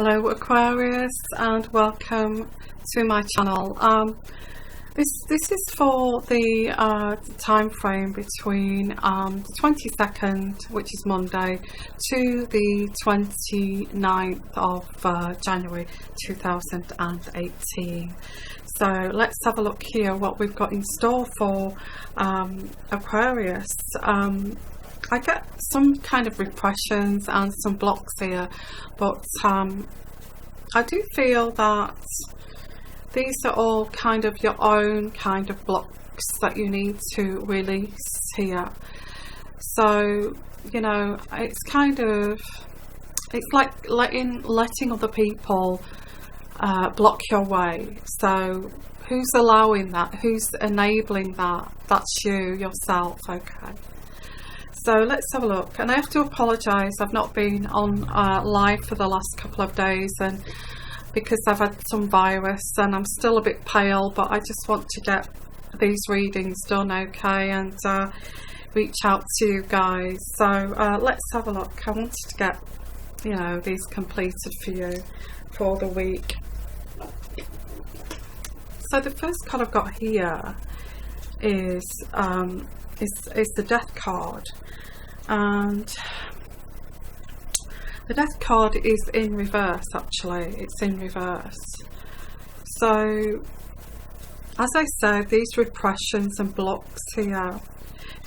Hello Aquarius, and welcome to my channel. This is for the time frame between the 22nd, which is Monday, to the 29th of January 2018. So let's have a look here what we've got in store for Aquarius. I get some kind of repressions and some blocks here, but I do feel that these are all kind of your own kind of blocks that you need to release here. So, you know, it's kind of, it's like letting other people block your way. So who's allowing that? Who's enabling that? That's you, yourself, okay. So let's have a look, and I have to apologise, I've not been on live for the last couple of days, and because I've had some virus and I'm still a bit pale, but I just want to get these readings done, okay, and reach out to you guys. So let's have a look. I wanted to get, you know, these completed for you for the week. So the first card I've got here is the Death card, and the Death card is in reverse. Actually, it's in reverse. So as I said, these repressions and blocks here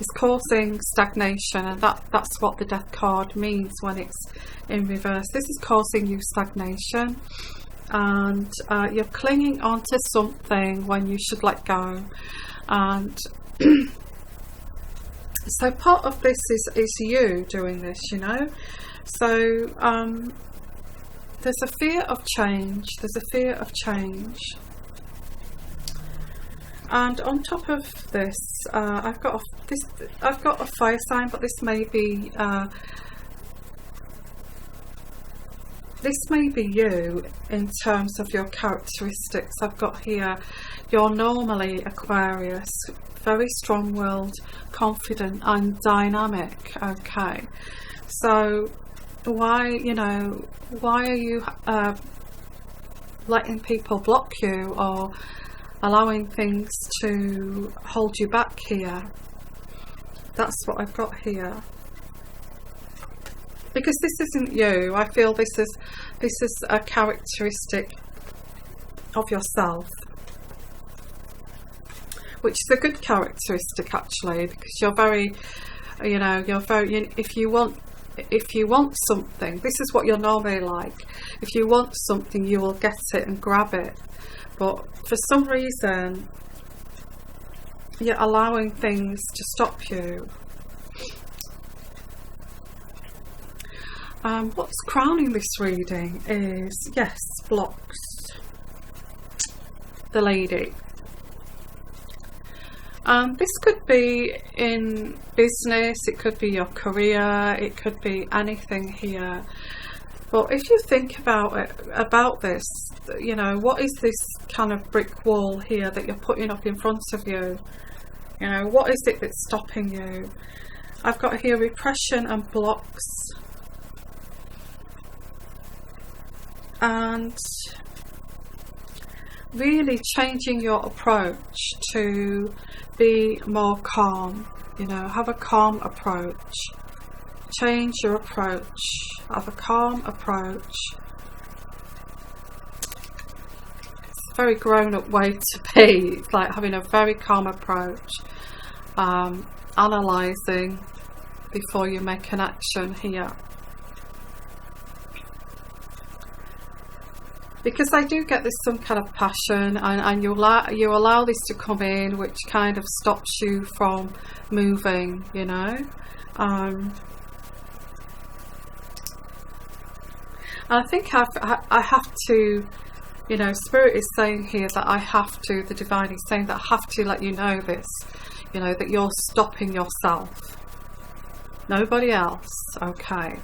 is causing stagnation, and that's what the Death card means when it's in reverse. This is causing you stagnation, and you're clinging onto something when you should let go. And so part of this is you doing this, you know. So there's a fear of change. There's a fear of change. And on top of this, I've got a fire sign, but this may be you in terms of your characteristics. I've got here, you're normally Aquarius, very strong-willed, confident and dynamic, okay. So why are you letting people block you or allowing things to hold you back here? That's what I've got here. Because this isn't you. I feel this is a characteristic of yourself, which is a good characteristic actually, because you're very, you know, if you want something, this is what you're normally like. If you want something, you will get it and grab it. But for some reason, you're allowing things to stop you. What's crowning this reading is, yes, blocks. The Lady. This could be in business, it could be your career, it could be anything here. But if you think about this, you know, what is this kind of brick wall here that you're putting up in front of you? You know, what is it that's stopping you? I've got here repression and blocks. And really changing your approach to be more calm, you know, have a calm approach. Change your approach, have a calm approach. It's a very grown-up way to be. It's like having a very calm approach, analysing before you make an action here. Because I do get this some kind of passion, and you allow this to come in, which kind of stops you from moving, you know. I think I have to, you know, Spirit is saying here that I have to, the Divine is saying that I have to let you know this, you know, that you're stopping yourself, nobody else, okay.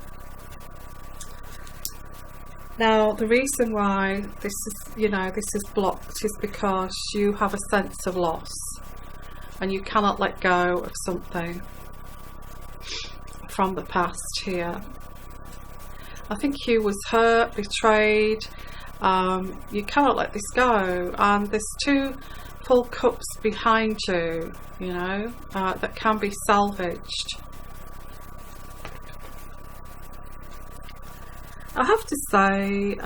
Now, the reason why this is, you know, this is blocked is because you have a sense of loss and you cannot let go of something from the past here. I think you was hurt, betrayed. You cannot let this go, and there's 2 full cups behind you, you know, that can be salvaged. I have to say,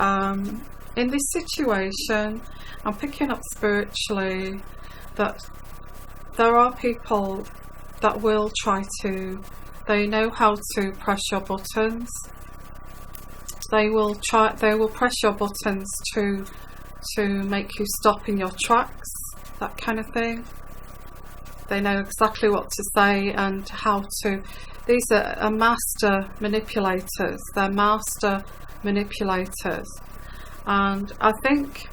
in this situation, I'm picking up spiritually that there are people that will try to, they know how to press your buttons. They will press your buttons to make you stop in your tracks, that kind of thing. They know exactly what to say and how to. These are master manipulators. They're master manipulators, and I think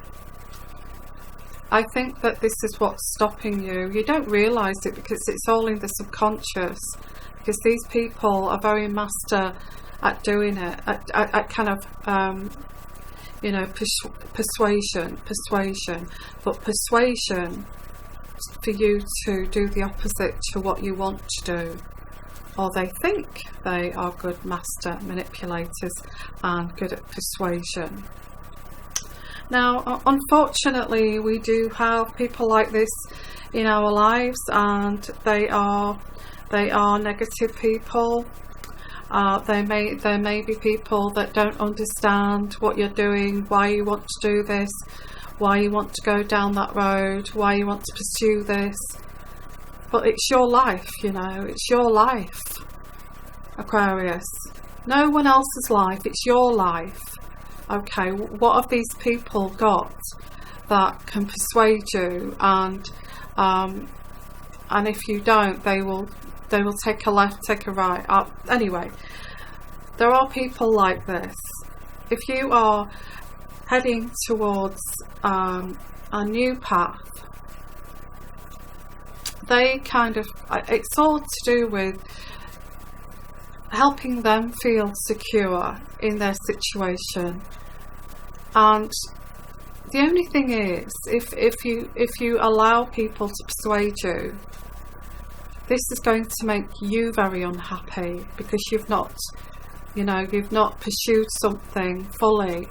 that this is what's stopping you. You don't realise it because it's all in the subconscious, because these people are very master at doing it, at kind of you know, persuasion, but persuasion for you to do the opposite to what you want to do, or they think they are good master manipulators and good at persuasion. Now, unfortunately, we do have people like this in our lives, and they are negative people. There may be people that don't understand what you're doing, why you want to do this, why you want to go down that road, why you want to pursue this. But it's your life, you know, it's your life, Aquarius. No one else's life, it's your life. Okay, what have these people got that can persuade you, and if you don't, they will take a left, take a right. Anyway, there are people like this. If you are heading towards a new path, they kind of, it's all to do with helping them feel secure in their situation. And the only thing is, if you allow people to persuade you, this is going to make you very unhappy, because you've not pursued something fully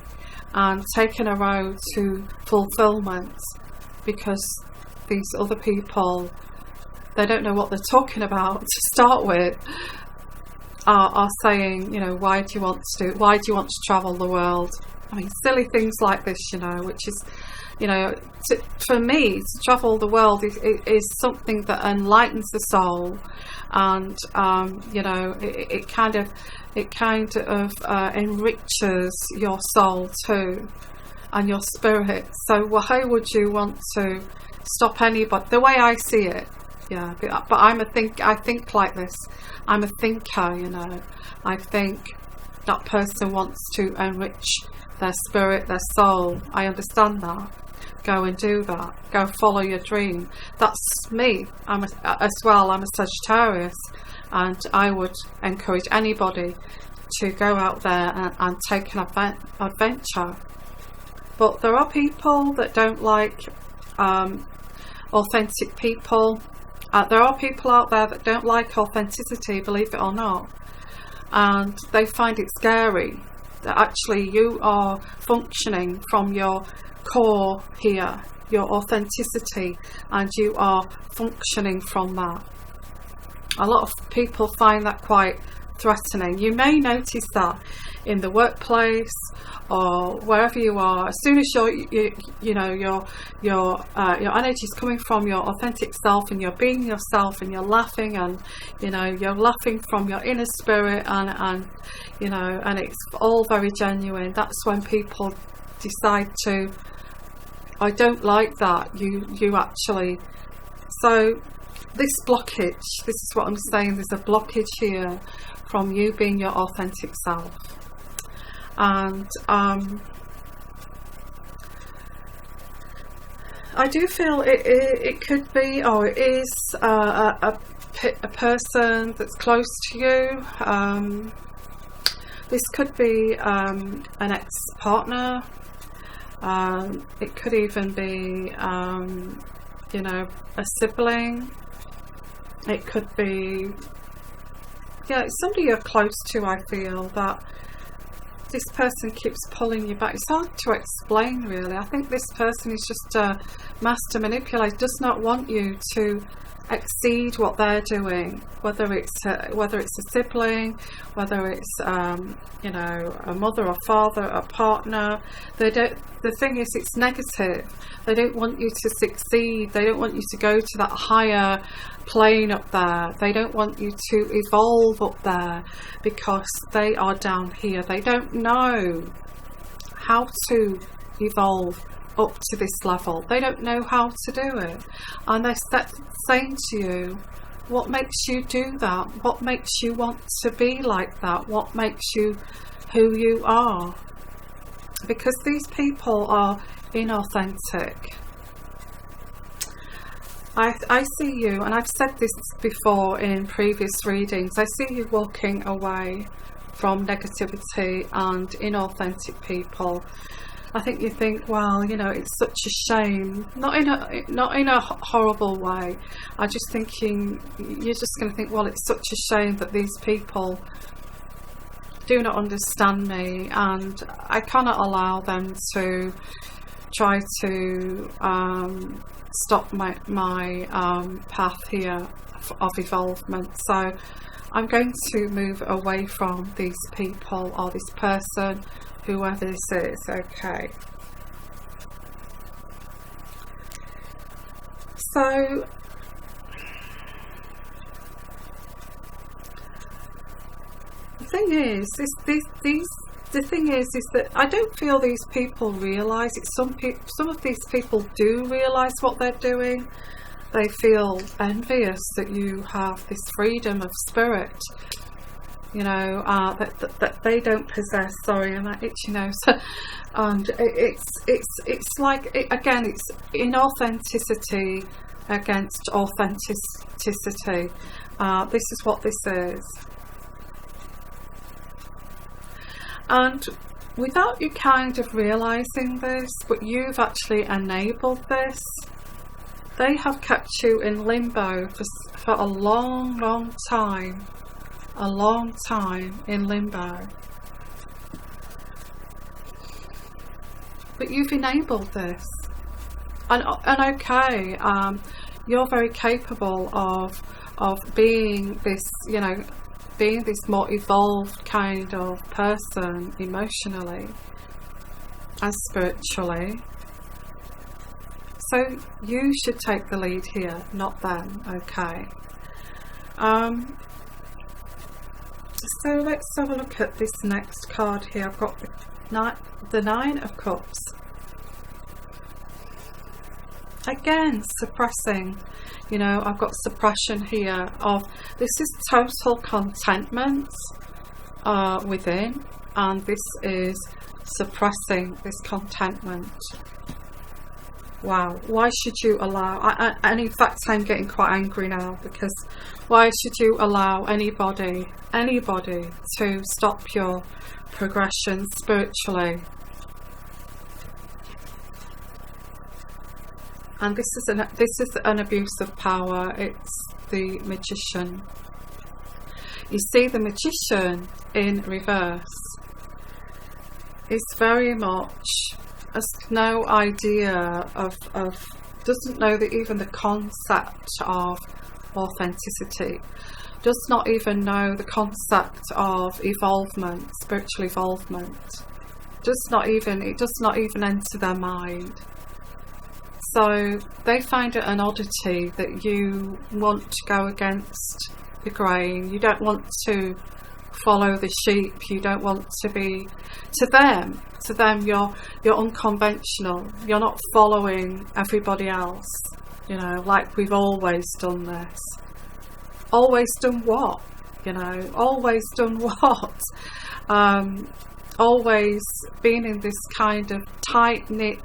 and taken a road to fulfillment, because these other people, they don't know what they're talking about to start with, are saying, you know, why do you want to travel the world? I mean, silly things like this, you know, which is, you know, for me, to travel the world is something that enlightens the soul, and you know, it kind of enriches your soul too, and your spirit. So why would you want to stop anybody? The way I see it, yeah. But I think like this. I'm a thinker, you know. I think that person wants to enrich their spirit, their soul. I understand that. Go and do that. Go follow your dream. That's me. I'm a Sagittarius, and I would encourage anybody to go out there and take an adventure. But there are people that don't like authentic people. There are people out there that don't like authenticity, believe it or not, and they find it scary that actually you are functioning from your core here, your authenticity, and you are functioning from that. A lot of people find that quite threatening. You may notice that in the workplace or wherever you are. As soon as your energy is coming from your authentic self, and you're being yourself, and you're laughing, and you know, you're laughing from your inner spirit, and you know, and it's all very genuine, that's when people decide to, I don't like that. You actually, so this blockage, this is what I'm saying, there's a blockage here from you being your authentic self. And I do feel it could be, or it is a person that's close to you. This could be an ex-partner. It could even be, you know, a sibling. It could be, yeah, it's somebody you're close to. I feel that this person keeps pulling you back. It's hard to explain, really. I think this person is just a master manipulator, does not want you to exceed what they're doing, whether it's a sibling, whether it's you know, a mother or father, a partner. They don't. The thing is, it's negative. They don't want you to succeed. They don't want you to go to that higher plane up there. They don't want you to evolve up there, because they are down here. They don't know how to evolve up to this level. They don't know how to do it, and they're saying to you, what makes you do that? What makes you want to be like that? What makes you who you are? Because these people are inauthentic. I see you, and I've said this before in previous readings, I see you walking away from negativity and inauthentic people. I think you think, well, you know, it's such a shame. Not in a horrible way. I'm just thinking, you're just going to think, well, it's such a shame that these people do not understand me, and I cannot allow them to try to stop my path here of evolvement. So I'm going to move away from these people or this person, whoever this is. Okay, so the thing is, the thing is that I don't feel these people realise it. Some of these people do realise what they're doing. They feel envious that you have this freedom of spirit, you know, that they don't possess. Sorry, I'm like itchy nose. And it's like, again, it's inauthenticity against authenticity. This is what this is. And without you kind of realising this, but you've actually enabled this, they have kept you in limbo for a long time. A long time in limbo. But you've enabled this. And okay, you're very capable of being this, you know, being this more evolved kind of person emotionally and spiritually. So you should take the lead here, not them. Okay. So let's have a look at this next card here. I've got the Nine of Cups. Again, suppressing. You know, I've got suppression here of, this is total contentment within, and this is suppressing this contentment. Wow, why should you allow, and in fact I'm getting quite angry now, because why should you allow anybody to stop your progression spiritually? And this is an abuse of power. It's the Magician. You see, the Magician in reverse is very much has no idea of doesn't know that even the concept of authenticity, does not even know the concept of evolvement, spiritual evolvement. It does not even enter their mind. So they find it an oddity that you want to go against the grain. You don't want to follow the sheep. You don't want to be, to them you're unconventional. You're not following everybody else, you know, like we've always done this. Always done what? You know, always done what? Always been in this kind of tight-knit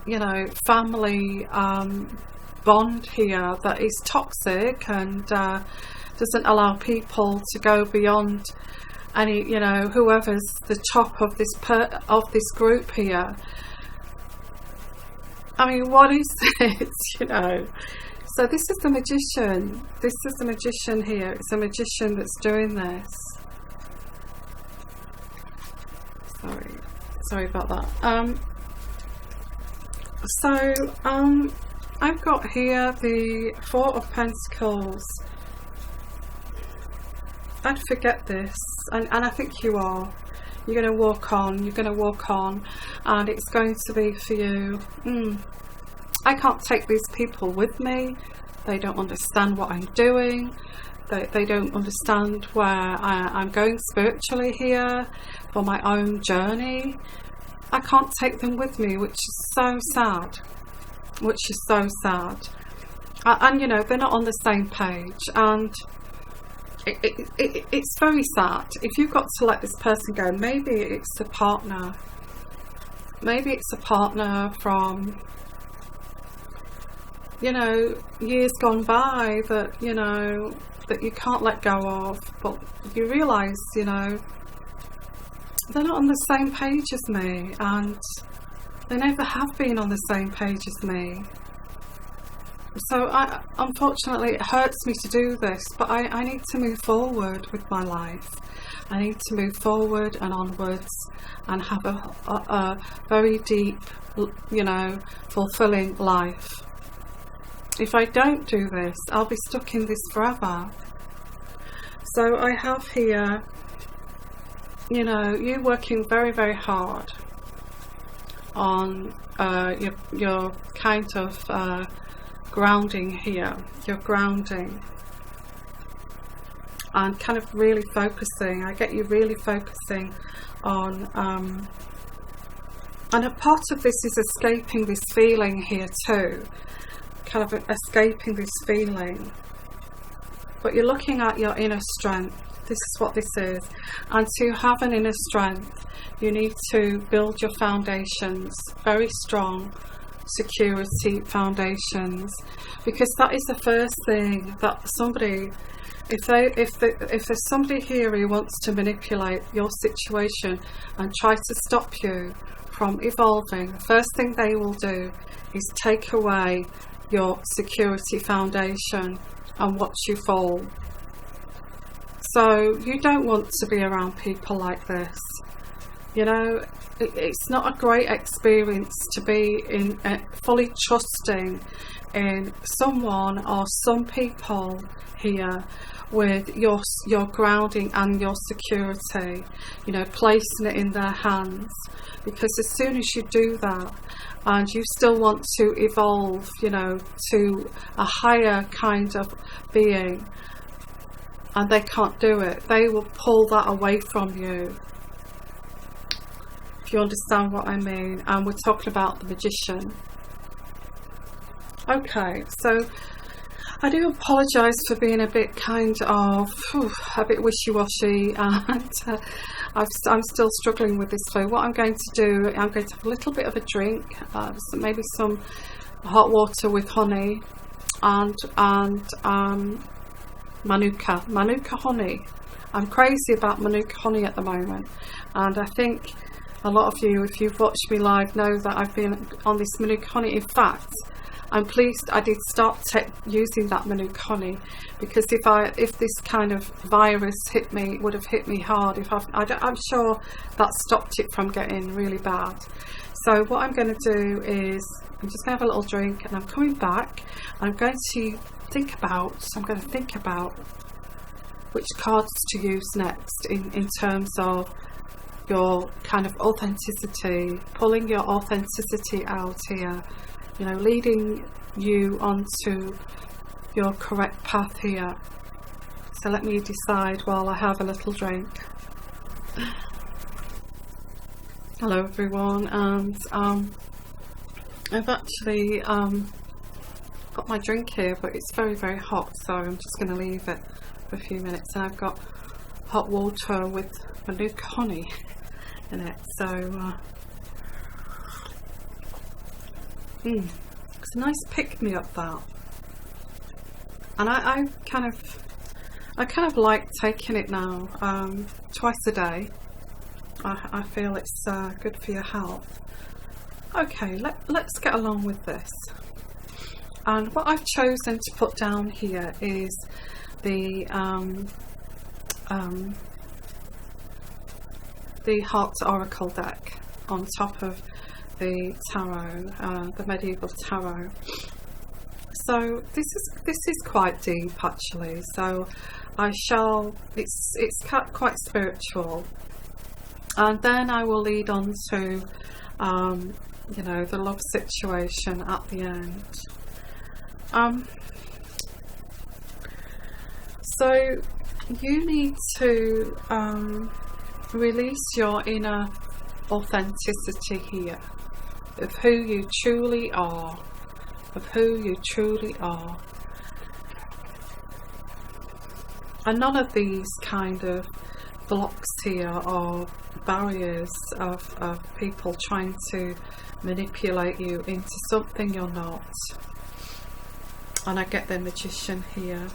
you know, family bond here that is toxic and doesn't allow people to go beyond any, you know, whoever's the top of this group here. I mean, what is this, you know? So this is the Magician. This is the Magician here. It's a Magician that's doing this. Sorry about that. I've got here the Four of Pentacles. I'd forget this, and I think you are. You're going to walk on, you're going to walk on, and it's going to be for you. I can't take these people with me. They don't understand what I'm doing. They don't understand where I'm going spiritually here for my own journey. I can't take them with me, which is so sad. Which is so sad. And you know, they're not on the same page, and it's very sad. If you've got to let this person go, maybe it's a partner. Maybe it's a partner from, you know, years gone by that, you know, that you can't let go of, but you realise, you know, they're not on the same page as me, and they never have been on the same page as me. So unfortunately it hurts me to do this, but I need to move forward with my life. I need to move forward and onwards and have a very deep, you know, fulfilling life. If I don't do this, I'll be stuck in this forever. So I have here, you know, you working very, very hard on your kind of grounding here. You're grounding and kind of really focusing. I get you really focusing on and a part of this is escaping this feeling here too, kind of escaping this feeling, but you're looking at your inner strength. This is what this is, and to have an inner strength you need to build your foundations, very strong security foundations, because that is the first thing that somebody, if there's somebody here who wants to manipulate your situation and try to stop you from evolving, the first thing they will do is take away your security foundation and watch you fall. So you don't want to be around people like this. You know, it's not a great experience to be in fully trusting in someone or some people here with your grounding and your security, you know, placing it in their hands. Because as soon as you do that and you still want to evolve, you know, to a higher kind of being, and they can't do it, they will pull that away from you. If you understand what I mean. And we're talking about the Magician. Okay, so I do apologise for being a bit kind of a bit wishy-washy, and I'm still struggling with this flu. What I'm going to do, I'm going to have a little bit of a drink, maybe some hot water with honey and Manuka honey. I'm crazy about Manuka honey at the moment, and I think a lot of you, if you've watched me live, know that I've been on this Manuka honey. In fact, I'm pleased I did start using that Manuka honey, because if this kind of virus hit me, it would have hit me hard. I'm sure that stopped it from getting really bad. So what I'm going to do is I'm just going to have a little drink, and I'm coming back. I'm going to think about which cards to use next in terms of your kind of authenticity, pulling your authenticity out here, you know, leading you onto your correct path here. So let me decide while I have a little drink. Hello everyone, and I've actually got my drink here, but it's very, very hot, so I'm just going to leave it for a few minutes. And I've got hot water with Manuka honey in it, so it's a nice pick-me-up, that. And I kind of like taking it now, twice a day. I feel it's good for your health. Okay, let's get along with this. And what I've chosen to put down here is the Heart Oracle deck. on top of the tarot, the medieval tarot. So this is quite deep actually. So it's quite spiritual, and then I will lead on to you know, the love situation at the end. So you need to release your inner authenticity here of who you truly are, and none of these kind of blocks here are barriers of people trying to manipulate you into something you're not. And I get the Magician here.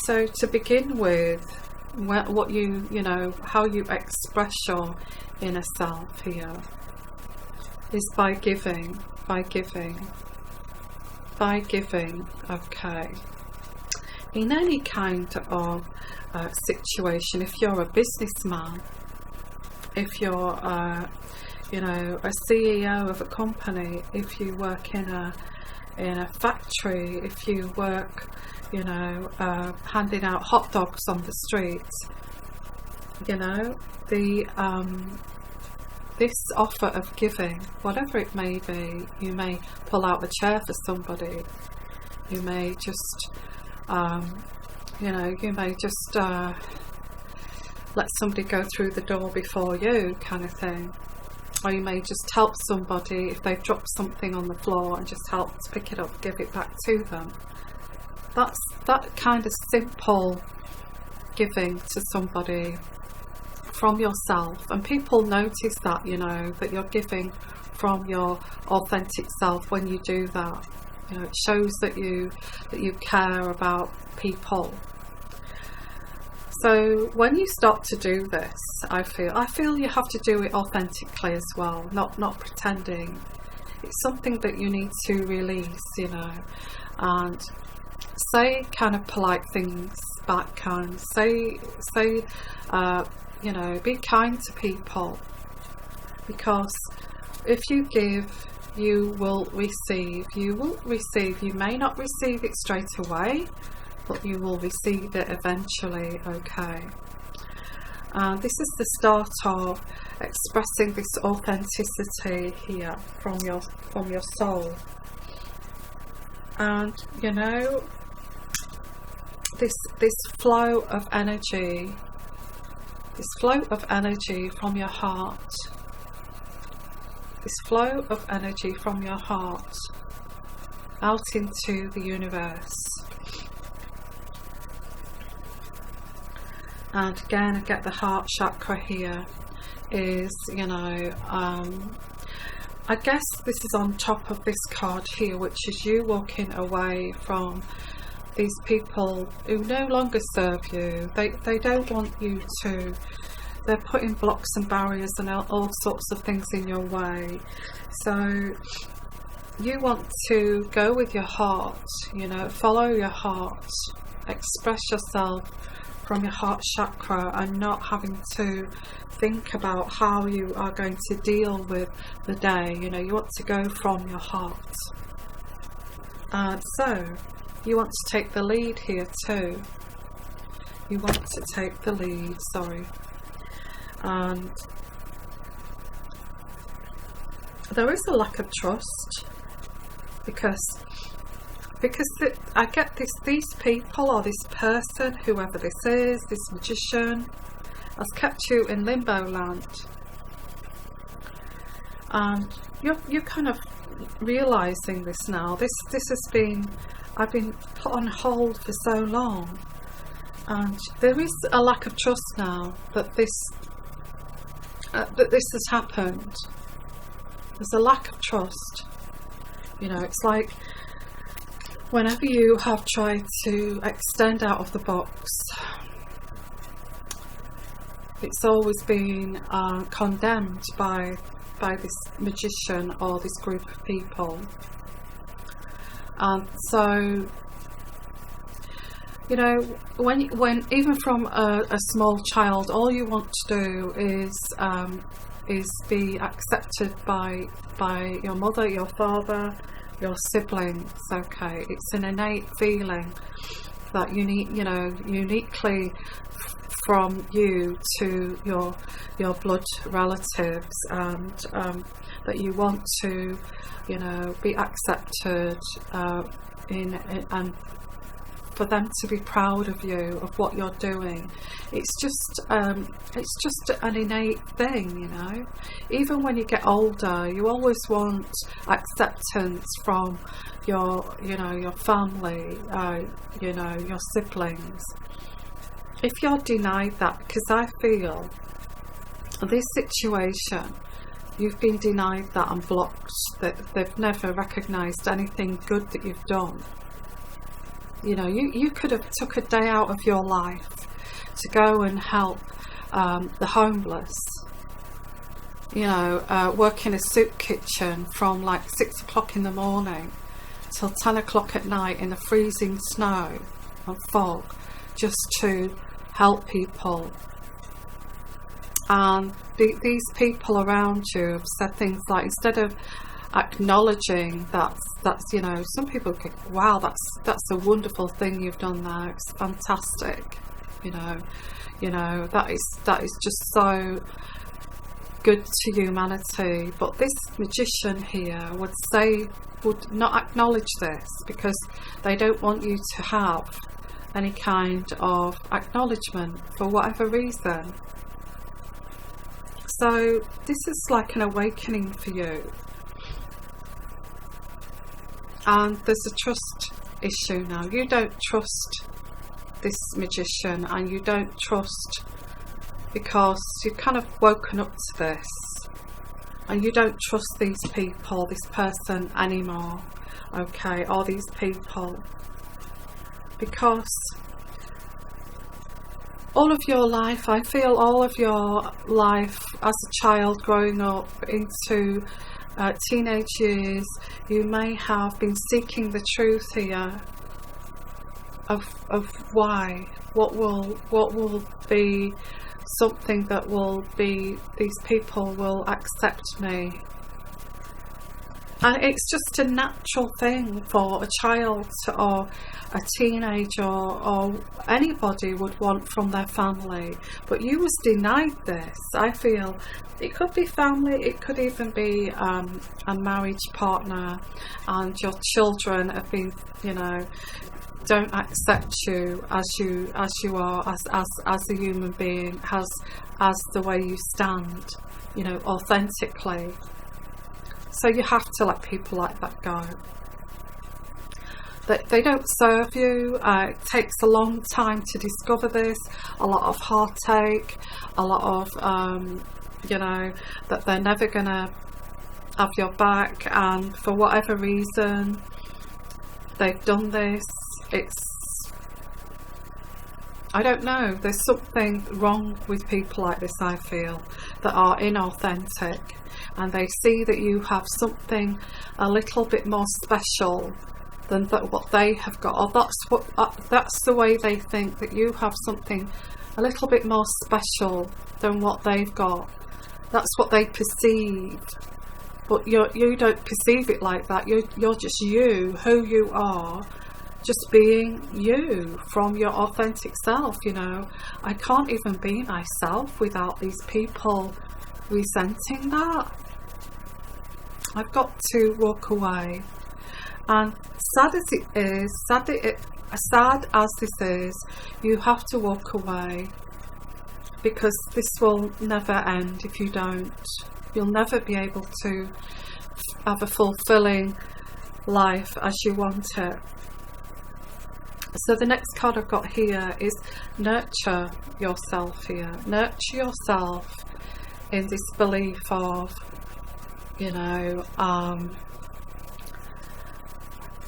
So to begin with, what you know, how you express your inner self here is by giving, okay. In any kind of situation, if you're a businessman, if you're you know, a CEO of a company, if you work in a factory, if you work, you know, handing out hot dogs on the streets, you know, this offer of giving, whatever it may be, you may pull out a chair for somebody, you may just you know, you may just let somebody go through the door before you, kind of thing. Or you may just help somebody if they've dropped something on the floor and just help to pick it up, give it back to them. That's that kind of simple giving to somebody from yourself, and people notice that, you know, that you're giving from your authentic self when you do that. You know, it shows that you care about people. So when you start to do this, I feel you have to do it authentically as well, not pretending. It's something that you need to release, you know, and say kind of polite things back, and say you know, be kind to people, because if you give, you will receive. You may not receive it straight away, but you will receive it eventually, okay. This is the start of expressing this authenticity here from your soul. And you know, this flow of energy, from your heart, this flow of energy from your heart out into the universe. And again, I get the heart chakra here is, you know, I guess this is on top of this card here, which is you walking away from these people who no longer serve you. They don't want you to. They're putting blocks and barriers and all sorts of things in your way. So you want to go with your heart, you know, follow your heart, express yourself from your heart chakra, and not having to think about how you are going to deal with the day. You know, you want to go from your heart. So you want to take the lead here too. You want to take the lead, sorry. And there is a lack of trust, because I get these people, or this person, whoever this is, this magician, has kept you in limbo land, and you're kind of realizing this now. This has been, I've been put on hold for so long, and there is a lack of trust now that this has happened. There's a lack of trust. You know, it's like whenever you have tried to extend out of the box, it's always been condemned by this magician or this group of people. So You know, when even from a small child, all you want to do is be accepted by your mother, your father, your siblings. Okay, it's an innate feeling that you need, you know, uniquely from you to your blood relatives, and that you want to, you know, be accepted and for them to be proud of you, of what you're doing. It's just an innate thing, you know. Even when you get older, you always want acceptance from your family, you know, your siblings. If you're denied that, because I feel this situation, you've been denied that and blocked, that they've never recognised anything good that you've done. You know, you could have took a day out of your life to go and help the homeless, you know, work in a soup kitchen from like 6 o'clock in the morning till 10 o'clock at night in the freezing snow and fog, just to help people. And these people around you have said things like, instead of acknowledging that's you know, some people think, wow, that's a wonderful thing you've done there, it's fantastic, you know, that is just so good to humanity. But this magician here would not acknowledge this, because they don't want you to have any kind of acknowledgement for whatever reason. So this is like an awakening for you. And there's a trust issue now. You don't trust this magician, and you don't trust because you've kind of woken up to this, and you don't trust these people, this person anymore, okay, or these people, because all of your life, I feel all of your life as a child growing up into teenage years, you may have been seeking the truth here of why, what will be something that will be, these people will accept me. And it's just a natural thing for a child or a teenager or anybody would want from their family. But you was denied this. I feel it could be family, it could even be a marriage partner, and your children have been, you know, don't accept you as you are, as a human being, as the way you stand, you know, authentically. So you have to let people like that go. They don't serve you. It takes a long time to discover this, a lot of heartache, a lot of you know, that they're never gonna have your back, and for whatever reason they've done this. I don't know, there's something wrong with people like this, I feel, that are inauthentic, and they see that you have something a little bit more special than what they have got, or that's the way they think, that you have something a little bit more special than what they've got. That's what they perceive, but you don't perceive it like that. You're just you, who you are, just being you from your authentic self. You know, I can't even be myself without these people resenting that. I've got to walk away. And sad as it is, sad as this is, you have to walk away, because this will never end if you don't. You'll never be able to have a fulfilling life as you want it. So the next card I've got here is nurture yourself here. Nurture yourself in this belief of, you know,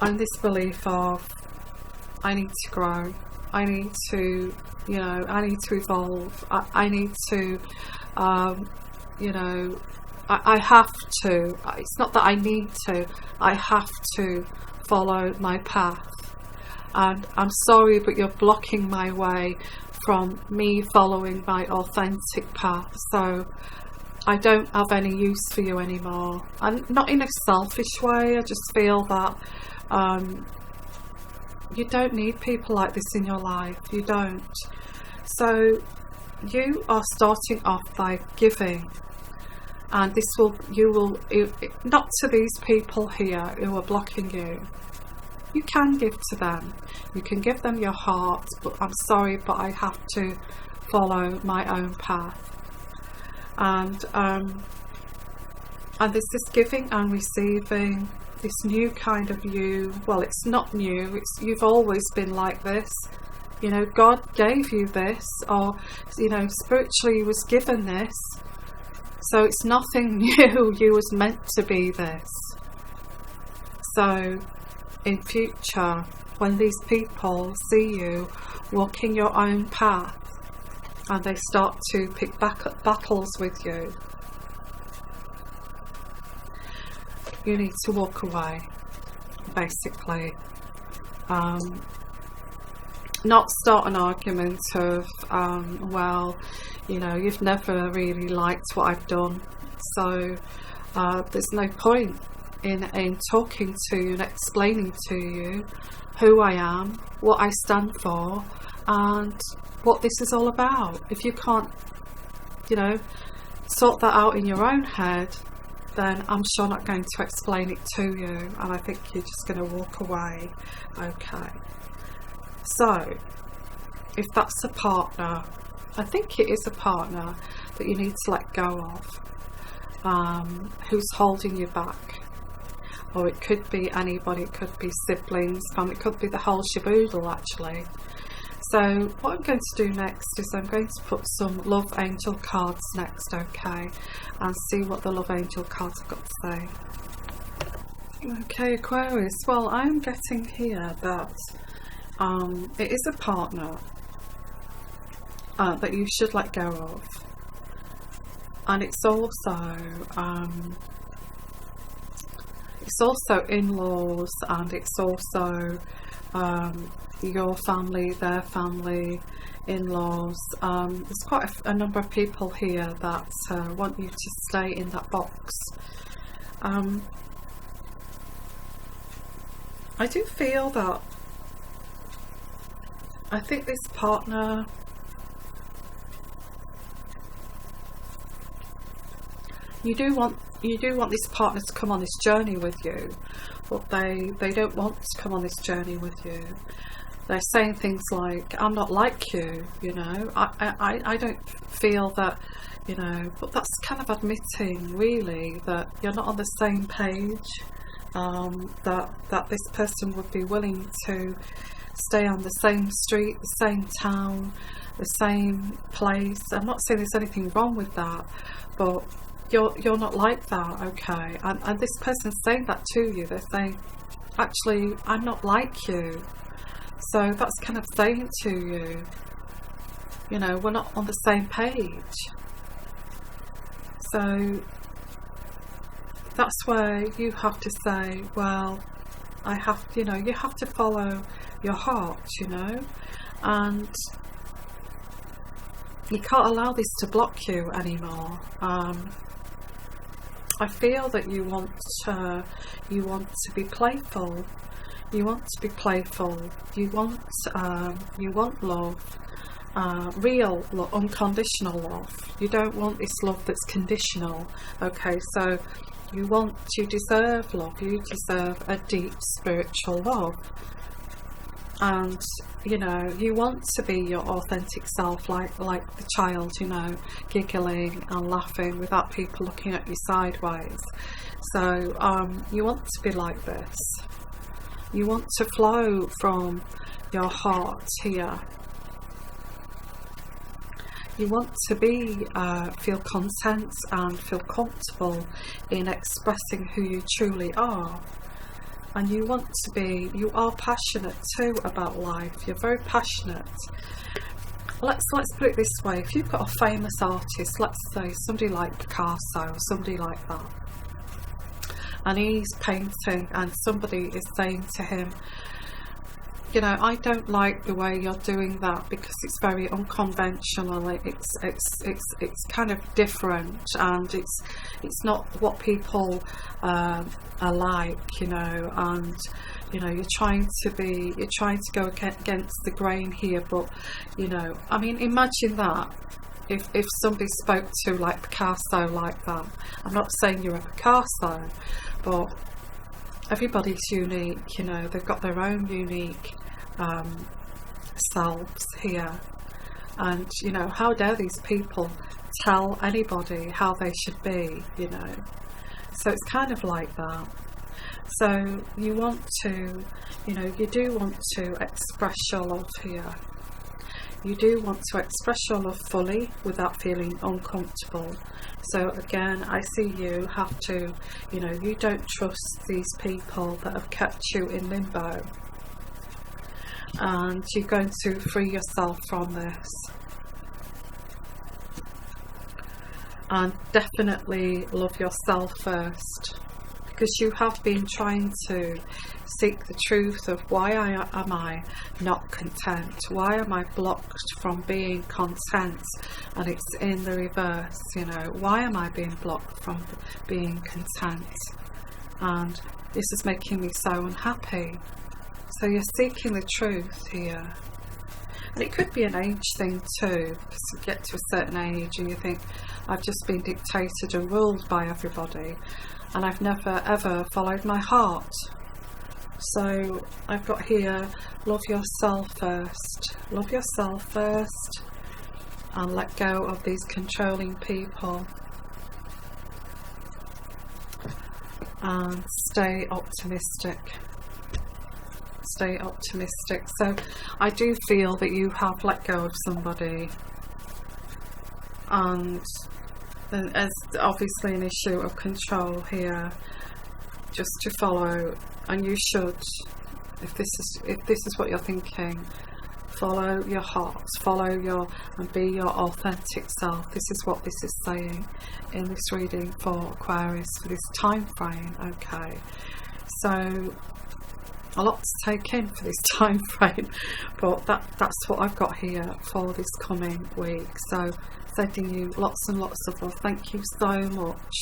and this belief of, I need to grow, I need to, you know, I need to evolve, I need to, you know, I have to, it's not that I need to, I have to follow my path. and I'm sorry, but you're blocking my way from me following my authentic path, so I don't have any use for you anymore. And not in a selfish way, I just feel that you don't need people like this in your life. You don't. So you are starting off by giving, and this will, you will, not to these people here who are blocking you. You can give to them, you can give them your heart, but I'm sorry, but I have to follow my own path. And there's this giving and receiving, this new kind of you. Well, it's not new, it's, you've always been like this. You know, God gave you this, or, you know, spiritually you was given this, so it's nothing new. You was meant to be this. So in future, when these people see you walking your own path and they start to pick battles with you, you need to walk away, basically. Not start an argument of, well, you know, you've never really liked what I've done, so there's no point in talking to you and explaining to you who I am, what I stand for, and what this is all about. If you can't, you know, sort that out in your own head, then I'm sure not going to explain it to you, and I think you're just going to walk away. Okay. So, if that's a partner, I think it is a partner that you need to let go of, who's holding you back. Or it could be anybody, it could be siblings, family, it could be the whole shaboodle actually. So what I'm going to do next is I'm going to put some love angel cards next, okay, and see what the love angel cards have got to say. Okay, Aquarius, well, I'm getting here that it is a partner that you should let go of, and it's also in-laws, and it's also your family, their family, in-laws. There's quite a number of people here that want you to stay in that box. I do feel that I think this partner, you do want this partner to come on this journey with you, but they don't want to come on this journey with you. They're saying things like, I'm not like you, you know, I don't feel that, you know, but that's kind of admitting really that you're not on the same page, that this person would be willing to stay on the same street, the same town, the same place. I'm not saying there's anything wrong with that, but you're not like that, okay? And this person's saying that to you. They're saying, actually, I'm not like you. So that's kind of saying to you, you know, we're not on the same page. So that's where you have to say, well, I have, you know, you have to follow your heart, you know, and you can't allow this to block you anymore. I feel that you want to be playful. You want to be playful. You want love, real love, unconditional love. You don't want this love that's conditional. Okay, so you deserve love. You deserve a deep spiritual love. And you know, you want to be your authentic self, like the child, you know, giggling and laughing without people looking at you sideways. So you want to be like this. You want to flow from your heart here. You want to be feel content and feel comfortable in expressing who you truly are. And you want to be, you are passionate too about life. You're very passionate. Let's put it this way. If you've got a famous artist, let's say somebody like Picasso, somebody like that, and he's painting and somebody is saying to him, you know, I don't like the way you're doing that, because it's very unconventional. It's kind of different, and it's not what people are like, you know. And you know, you're trying to go against the grain here. But you know, I mean, imagine that if somebody spoke to like Picasso like that. I'm not saying you're a Picasso, but everybody's unique, you know. They've got their own unique selves here, and you know, how dare these people tell anybody how they should be, you know. So it's kind of like that. So you want to, you know, you do want to express your love here. You do want to express your love fully without feeling uncomfortable. So again, I see you have to, you know, you don't trust these people that have kept you in limbo, and you're going to free yourself from this. And definitely love yourself first, because you have been trying to seek the truth of why am I not content? Why am I blocked from being content? And it's in the reverse, you know. Why am I being blocked from being content? And this is making me so unhappy. So you're seeking the truth here. And it could be an age thing too, because you get to a certain age and you think, I've just been dictated and ruled by everybody, and I've never ever followed my heart. So I've got here, love yourself first. Love yourself first, and let go of these controlling people, and stay optimistic. Stay optimistic. So I do feel that you have let go of somebody, and there's obviously an issue of control here, just to follow. And you should, if this is what you're thinking, follow your heart, and be your authentic self. This is what this is saying in this reading for Aquarius for this time frame. Okay, so a lot to take in for this time frame, but that's what I've got here for this coming week. So sending you lots and lots of love. Thank you so much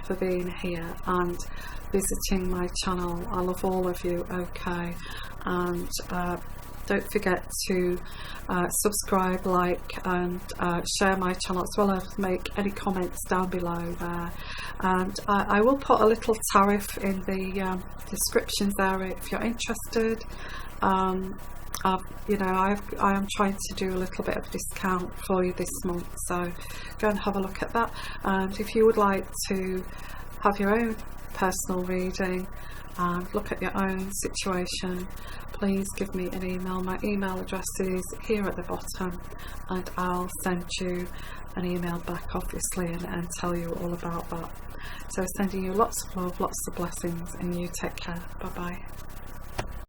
for being here and visiting my channel. I love all of you. Okay, and don't forget to subscribe, like, and share my channel, as well as make any comments down below there. And I will put a little tariff in the descriptions area if you're interested. You know, I am trying to do a little bit of discount for you this month, so go and have a look at that. And if you would like to have your own personal reading and look at your own situation, please give me an email. My email address is here at the bottom, and I'll send you an email back, obviously, and tell you all about that. So sending you lots of love, lots of blessings, and you take care. Bye bye.